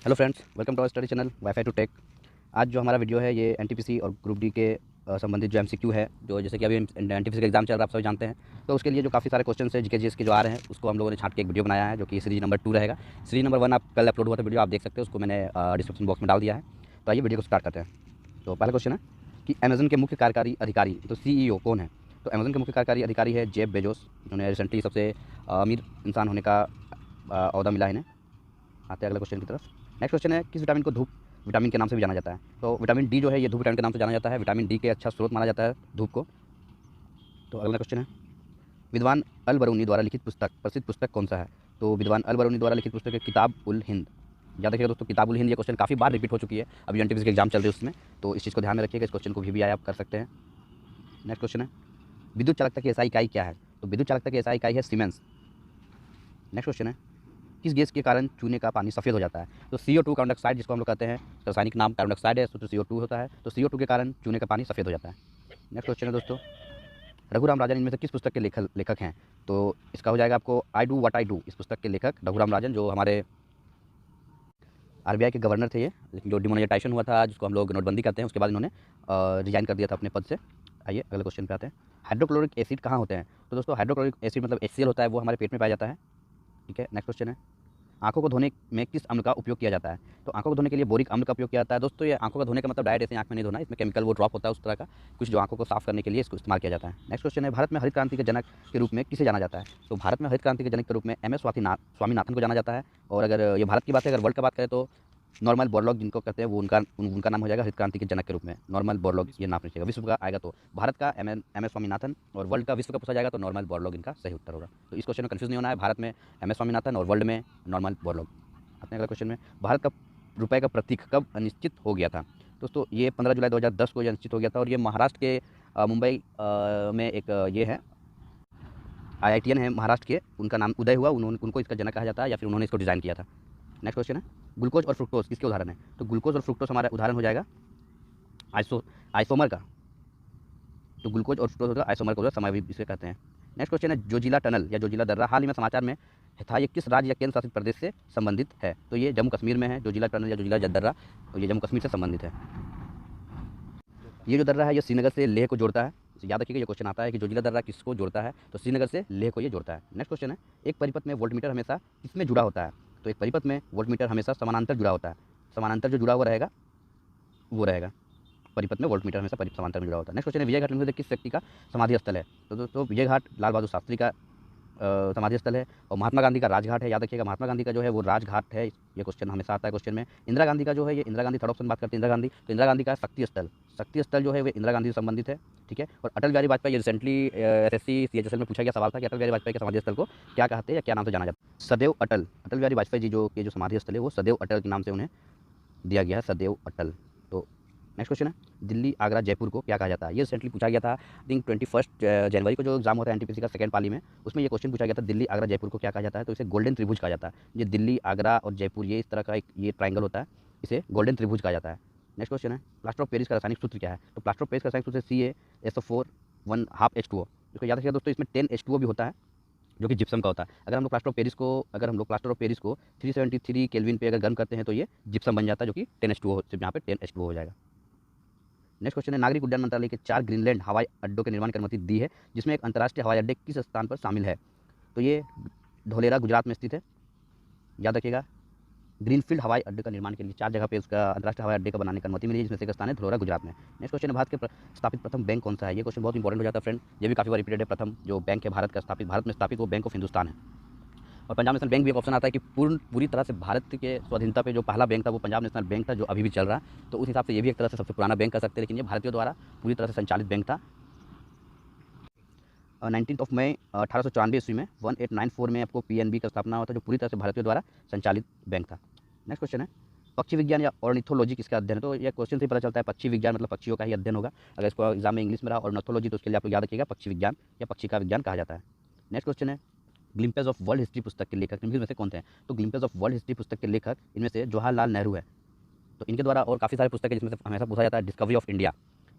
Hello friends, welcome to our study channel wifi to tech. आज जो हमारा video है ये एनटीपीसी और ग्रुप डी के संबंधित जो एमसीक्यू है, जो जैसे कि अभी एनटीपीसी का एग्जाम चल रहा है, आप सभी जानते हैं। तो उसके लिए जो काफ़ी सारे क्वेश्चन है जीके के जो आ रहे हैं, उसको हम लोगों ने छांट के एक वीडियो बनाया है, जो कि सीरीज नंबर 2 रहेगा। सीरीज नंबर 1 आप कल अपलोड हुआ था वीडियो, आप देख सकते हो, उसको मैंने डिस्क्रिप्शन बॉक्स में डाल दिया है। तो आइए वीडियो को स्टार्ट करते हैं। तो पहला क्वेश्चन है कि अमेजन के मुख्य कार्यकारी अधिकारी, तो सीईओ कौन है? तो अमेजन के मुख्य कार्यकारी अधिकारी है जेफ बेजोस, जिन्होंने रिसेंटली सबसे अमीर इंसान होने का ओहदा मिला है इन्हें। आते हैं अगले क्वेश्चन की तरफ। नेक्स्ट क्वेश्चन है, किस विटामिन को धूप विटामिन के नाम से भी जाना जाता है? तो विटामिन डी जो है ये धूप विटामिन के नाम से जाना जाता है। विटामिन डी के अच्छा स्रोत माना जाता है धूप को। तो अगला क्वेश्चन है, विद्वान अल बरूनी द्वारा लिखित पुस्तक, प्रसिद्ध पुस्तक कौन सा है? तो विद्वान अल बरूनी द्वारा लिखित पुस्तक है किताब उल हिंद। याद रखिएगा दोस्तों, किताब उल हिंद ये क्वेश्चन काफ़ी बार रिपीट हो चुकी है, अभी एनटीपीसी के एग्जाम चल रहे हैं उसमें, तो इस चीज़ को ध्यान में रखिएगा। इस क्वेश्चन को भी आया आप कर सकते हैं। नेक्स्ट क्वेश्चन है, विद्युत चालकता की एसआई इकाई क्या है? तो विद्युत चालकता की एसआई इकाई है सीमेंस। नेक्स्ट क्वेश्चन है, किस गैस के कारण चूने का पानी सफ़ेद हो जाता है? तो CO2 कार्बन डाइऑक्साइड, जिसको हम लोग कहते हैं, रासायनिक नाम कार्बन डाइऑक्साइड है, सूत्र CO2 होता है। तो CO2 के कारण चूने का पानी सफ़ेद हो जाता है। नेक्स्ट क्वेश्चन है दोस्तों, रघुराम राजन इनमें से किस पुस्तक के लेखक हैं? तो इसका हो जाएगा आपको I do what I do. इस पुस्तक के लेखक रघुराम राजन, जो हमारे आरबीआई के गवर्नर थे ये, लेकिन जो डिमोनेटाइजेशन हुआ था, जिसको हम लोग नोटबंदी करते हैं, उसके बाद इन्होंने रिजाइन कर दिया था अपने पद से। आइए अगले क्वेश्चन पे आते हैं। हाइड्रोक्लोरिक एसिड कहाँ होते हैं? तो दोस्तों हाइड्रोक्लोरिक एसिड मतलब HCl होता है, वो हमारे पेट में पाया जाता है। ठीक है। नेक्स्ट क्वेश्चन है, आँखों को धोने में किस अम्ल का उपयोग किया जाता है? तो आँखों को धोने के लिए बोरिक अम्ल का उपयोग किया जाता है। दोस्तों ये आँखों का धोने का मतलब डायरेक्ट ऐसे आँख में नहीं धोना, इसमें केमिकल वो ड्रॉप होता है उस तरह का कुछ, जो आँखों को साफ करने के लिए इसको इस्तेमाल किया जाता है। नेक्स्ट क्वेश्चन है, भारत में हरित क्रांति के जनक के रूप में किसे जाना जाता है? तो भारत में हरित क्रांति के जनक के रूप में MS स्वामीनाथन को जाना जाता है। और अगर ये भारत की बात है, अगर वर्ल्ड का बात करें तो नॉर्मल बोरलॉग जिनको कहते हैं, वो उनका नाम हो जाएगा हरित क्रांति के जनक के रूप में, नॉर्मल बोरलॉग ये नाम रखिएगा। विश्व का आएगा तो भारत का MS स्वामीनाथन, और वर्ल्ड का विश्व का पूछा जाएगा तो नॉर्मल बोरलॉग इनका सही उत्तर होगा। तो इस क्वेश्चन में कंफ्यूज नहीं होना है, भारत में MS स्वामीनाथन और वर्ल्ड में नॉर्मल बोरलॉग। आते हैं अगले क्वेश्चन में, भारत का रुपए का प्रतीक कब निश्चित हो गया था? दोस्तों ये 15 जुलाई 2010 को यह निश्चित हो गया था, और ये महाराष्ट्र के मुंबई में एक ये है IITian है महाराष्ट्र के, उनका नाम उदय हुआ, उनको इसका जनक कहा जाता है, या फिर उन्होंने इसको डिज़ाइन किया था। नेक्स्ट क्वेश्चन है, ग्लूकोज और फ्रुक्टोज किसके उदाहरण है? तो ग्लूकोज और फ्रुक्टोज हमारा उदाहरण हो जाएगा आइसोमर का। तो ग्लूकोज और फ्रुक्टोज होगा आइसोमर को समय इसे कहते हैं। नेक्स्ट क्वेश्चन है, जोजिला टनल या जोजिला दर्रा हाल ही में समाचार में था, ये किस राज्य या केंद्र शासित प्रदेश से संबंधित है? तो ये जम्मू कश्मीर में है, जोजिला टनल या जोजिला दर्रा, तो ये जम्मू कश्मीर से संबंधित है। ये जो दर्रा है ये श्रीनगर से लेह को जोड़ता है। तो याद रखिएगा, ये क्वेश्चन आता है कि जोजिला दर्रा किसको जोड़ता है? तो श्रीनगर से लेह को ये जोड़ता है। नेक्स्ट क्वेश्चन है, एक परिपथ में वोल्टमीटर हमेशा किसमें जुड़ा होता है? तो एक परिपथ में वोल्टमीटर हमेशा समानांतर जुड़ा होता है। समानांतर जो जुड़ा हुआ रहेगा वो रहेगा परिपथ में, वोल्टमीटर हमेशा समांतर में जुड़ा होता है। नेक्स्ट क्वेश्चन है, विजय घाट में से किस व्यक्ति का समाधि स्थल है? तो दोस्तों विजय घाट लाल बहादुर शास्त्री का समाधि स्थल है, और महात्मा गांधी का राजघाट है। याद रखिएगा, महात्मा गांधी का जो है वो राजघाट है। ये क्वेश्चन हमेशा आता है क्वेश्चन में। इंदिरा गांधी का जो है, ये इंदिरा गांधी थर्ड ऑप्शन बात करते हैं, इंदिरा गांधी, तो इंदिरा गांधी का शक्ति स्थल जो है वो इंदिरा गांधी से संबंधित है। ठीक है। और अटल बिहारी वाजपेयी, ये रिसेंटली SSC CHSL में पूछा गया सवाल था कि अटल बिहारी वाजपेयी के समाधि स्थल को क्या कहते हैं या क्या नाम से जाना जाता है? सदैव अटल। अटल बिहारी वाजपेयी जी जो के जो समाधि स्थल है वो सदैव अटल के नाम से उन्हें दिया गया है, सदैव अटल। तो नेक्स्ट क्वेश्चन है, दिल्ली आगरा जयपुर को क्या कहा जाता है? ये रिसेंटली पूछा गया था, आई थिंक 21 जनवरी को जो एग्जाम होता है एनटीपीसी का सेकंड पाली में, उसमें ये क्वेश्चन पूछा गया था, दिल्ली आगरा जयपुर को क्या कहा जाता है? तो इसे गोल्डन त्रिभुज कहा जाता है। ये दिल्ली आगरा और जयपुर ये इस तरह का एक ये ट्राइंगल होता है, इसे गोल्डन त्रिभुज कहा जाता है। नेक्स्ट क्वेश्चन है, प्लास्टर ऑफ पेरिस का रासायनिक सूत्र क्या है? तो प्लास्टर ऑफ पेरिस का रासायनिक सूत्र CaSO4 1/2 H2O। इसको याद रखिएगा दोस्तों, इसमें 10 H2O भी होता है, जो कि जिप्सम का होता है। अगर हम लोग प्लास्टर ऑफ पेरिस को 373 केल्विन पे अगर गर्म करते हैं तो ये जिप्सम बन जाता है, जो कि 10 H2O, सिर्फ यहाँ पे 10 H2O हो जाएगा। नेक्स्ट क्वेश्चन है, नागरिक उड्डयन मंत्रालय के 4 ग्रीनलैंड हवाई अड्डों के निर्माण की अनुमति दी है, जिसमें एक अंतर्राष्ट्रीय हवाई अड्डे किस स्थान पर शामिल है? तो ये धोलेरा गुजरात में स्थित है। याद रखिएगा, ग्रीनफील्ड हवाई अड्डे का निर्माण के लिए 4 जगह पे उसका अंतर्राष्ट्रीय हवाई अड्डे का बनाने की अनुमति मिली है, जिसमें से एक स्थान है धोलेरा गुजरात में। नेक्स्ट क्वेश्चन है, भारत के स्थापित प्रथम बैंक कौन सा है? ये क्वेश्चन बहुत इंपॉर्टेंट हो जाता है फ्रेंड, ये भी काफ़ी बार रिपीटेड है। प्रथम जो बैंक है भारत में स्थापित वो बैंक ऑफ हिंदुस्तान है। और पंजाब नेशनल बैंक भी एक ऑप्शन आता है कि पूरी तरह से भारत के स्वाधीनता पे जो पहला बैंक था वो पंजाब नेशनल बैंक था, जो अभी भी चल रहा है। तो उस हिसाब से ये भी एक तरह से सबसे पुराना बैंक कह सकते हैं, लेकिन ये भारतीयों द्वारा पूरी तरह से संचालित बैंक था। 19 मई 1894 ईस्वी में 1894 में आपको PNB का स्थापना हुआ था, जो पूरी तरह से भारतीयों द्वारा संचालित बैंक था। नेक्स्ट क्वेश्चन है, पक्षी विज्ञान या ऑर्निथोलॉजी किसका अध्ययन है? तो यह क्वेश्चन से पता चलता है पक्षी विज्ञान मतलब पक्षियों का ही अध्ययन होगा। अगर इसको एग्जाम में इंग्लिश में रहा ऑर्निथोलॉजी, तो उसके लिए आप लोग याद रखिएगा पक्षी विज्ञान या पक्षी का विज्ञान कहा जाता है। नेक्स्ट क्वेश्चन है, ग्लिम्पेज ऑफ वर्ल्ड हिस्ट्री पुस्तक के लेखक निम्नलिखित में से कौन थे? तो ग्लिम्पेज ऑफ वर्ल्ड हिस्ट्री पुस्तक के लेखक इनमें से जवाहरलाल नेहरू है। तो इनके द्वारा और काफ़ी सारे पुस्तक है, जिसमें से हमेशा पूछा जाता है डिस्कवरी ऑफ इंडिया।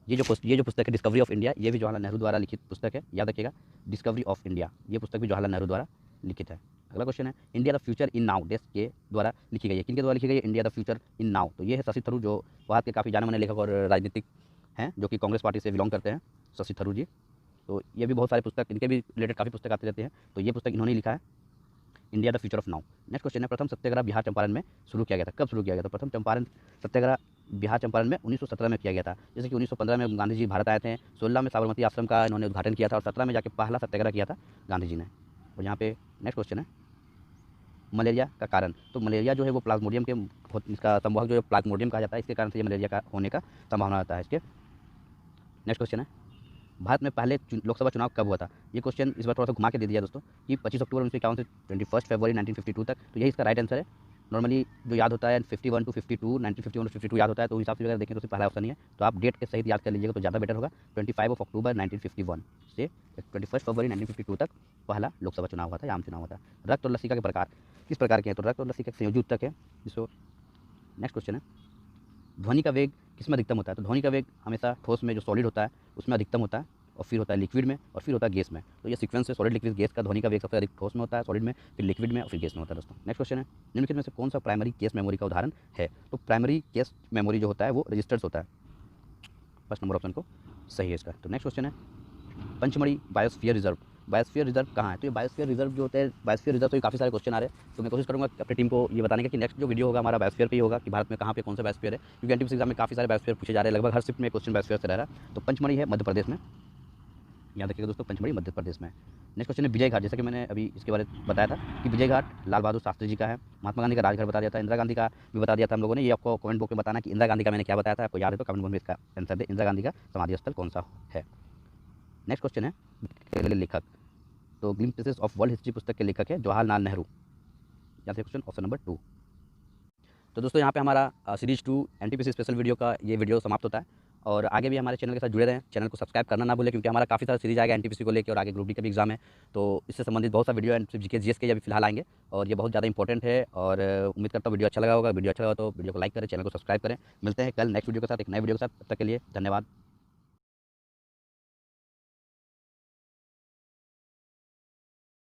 ये जो पुस्तक है डिस्कवरी ऑफ इंडिया, ये भी जवाहरलाल नेहरू द्वारा लिखित पुस्तक है। याद रखिएगा, डिस्कवरी ऑफ इंडिया, ये पुस्तक भी जवाहरलाल नेहरू द्वारा लिखित है। अगला क्वेश्चन है, India the future in now देश के द्वारा लिखी गई है, किनके द्वारा लिखी गई है? India the future in now. तो ये है शशि थरूर, जो भारत के काफ़ी जाने माने लेखक और राजनीतिक हैं, जो कि कांग्रेस पार्टी से बिलोंग करते हैं, शशि थरूर जी। तो ये भी बहुत सारे पुस्तक, इनके भी रिलेटेड काफ़ी पुस्तक आते रहते हैं, तो ये पुस्तक इन्होंने लिखा है, India the future of now. Next question है, प्रथम सत्याग्रह बिहार चंपारण में शुरू किया गया था, कब शुरू किया गया था? प्रथम चंपारण सत्याग्रह बिहार चंपारण में 1917 में किया गया था। जैसे कि 1915 में गांधी जी भारत आए थे, 16 में साबरमती आश्रम का इन्होंने उद्घाटन किया था और 17 में जाके पहला सत्याग्रह किया था गांधी जी ने। और यहाँ पे नेक्स्ट क्वेश्चन है, मलेरिया का कारण। तो मलेरिया जो है वो प्लाज्मोडियम के, इसका संवाहक जो है प्लाज्मोडियम कहा जाता है, इसके कारण से ये मलेरिया का होने का संभावना रहता है इसके। नेक्स्ट क्वेश्चन है, भारत में पहले लोकसभा चुनाव कब हुआ था? ये क्वेश्चन इस बार थोड़ा सा घुमा के दे दिया दोस्तों, कि 25 अक्टूबर 1951 से 21 फरवरी 1952 तक। तो यही इसका राइट आंसर है। नॉर्मली जो याद होता है 51 टू 52, 1951 टू 52 याद होता है, तो उस हिसाब से अगर देखें तो पहला ऑप्शन ही है। तो आप डेट के सहित याद कर लीजिएगा तो ज़्यादा बेटर होगा। 25 अक्टूबर 1951 से 21 फरवरी 1952 तक पहला लोकसभा चुनाव हुआ था, आम चुनाव हुआ था। रक्त और लसिका के प्रकार किस प्रकार के हैं? तो रक्त और लसिका संयोजी ऊतक है जिसको। नेक्स्ट क्वेश्चन है, ध्वनि का वेग किसमें अधिकतम होता है? तो ध्वनि का वेग हमेशा ठोस में जो सॉलिड होता है उसमें अधिकतम होता है, और फिर होता है लिक्विड में, और फिर होता है गैस में। तो ये सीक्वेंस है, सॉलिड लिक्विड गैस का। ध्वनि का वेग सबसे अधिक ठोस में होता है, सॉलिड में, फिर लिक्विड में और फिर गैस में होता है दोस्तों। नेक्स्ट क्वेश्चन है, निम्नलिखित में से कौन सा प्राइमरी केस मेमोरी का उदाहरण है? तो प्राइमरी केस मेमोरी जो होता है वो रजिस्टर्स होता है। फर्स्ट नंबर ऑप्शन को सही है इसका। तो नेक्स्ट क्वेश्चन है, Pachmarhi biosphere reserve. Biosphere reserve कहाँ है? तो ये बायोस्फीयर रिजर्व जो होता है, बायोस्फीयर रिजर्व तो काफ़ी सारे क्वेश्चन आ रहे हैं, तो मैं कोशिश करूँगा अपनी टीम को ये बताने का कि नेक्स्ट जो वीडियो होगा हमारा बायोस्फीयर पे ही होगा, कि भारत में कहाँ पे कौन सा बायोस्फीयर है, क्योंकि एनटीपीसी एग्जाम में काफ़ी सारे बायोस्फीयर पूछे जा रहे हैं, लगभग हर शिफ्ट में क्वेश्चन बायोस्फीयर से रह रहा है। तो पंचमढ़ी है मध्य प्रदेश में, याद रखिएगा दोस्तों, पंचमढ़ी मध्य प्रदेश में। नेक्स्ट क्वेश्चन है, विजय घाट। जैसा कि मैंने अभी इसके बारे में बताया था कि विजय घाट लाल बहादुर शास्त्री जी का है। महात्मा गांधी का राजघर बता दिया था, इंदिरा गांधी का भी बता दिया था हम लोगों ने। ये आपको कमेंट बॉक्स में बताना कि इंदिरा गांधी का मैंने क्या बताया था, आपको याद है तो कमेंट बॉक्स में इसका आंसर दे, इंदिरा गांधी का समाधि स्थल कौन सा है। नेक्स्ट क्वेश्चन है, लेखक। तो ग्लिम्पसेस ऑफ वर्ल्ड हिस्ट्री पुस्तक के लेखक है जवाहरलाल नेहरू। यहाँ से क्वेश्चन ऑप्शन नंबर 2। तो दोस्तों यहाँ पे हमारा सीरीज 2 एनटीपीसी स्पेशल वीडियो का ये वीडियो समाप्त होता है, और आगे भी हमारे चैनल के साथ जुड़े रहें। चैनल को सब्सक्राइब करना ना भूलें, क्योंकि हमारा काफ़ी सारा सीरीज आएगा एनटीपीसी को लेकर, और आगे ग्रुप डी का भी एग्जाम है, तो इससे संबंधित बहुत सा वीडियो एंड जीके जीएस के अभी फिलहाल आएंगे, और ये बहुत ज़्यादा इंपॉर्टेंट है। और उम्मीद करता हूँ वीडियो अच्छा लगा होगा। वीडियो अच्छा लगा तो वीडियो को लाइक करें, चैनल को सब्सक्राइब करें। मिलते हैं कल नेक्स्ट वीडियो के साथ, एक नए वीडियो के साथ। तब तक के लिए धन्यवाद।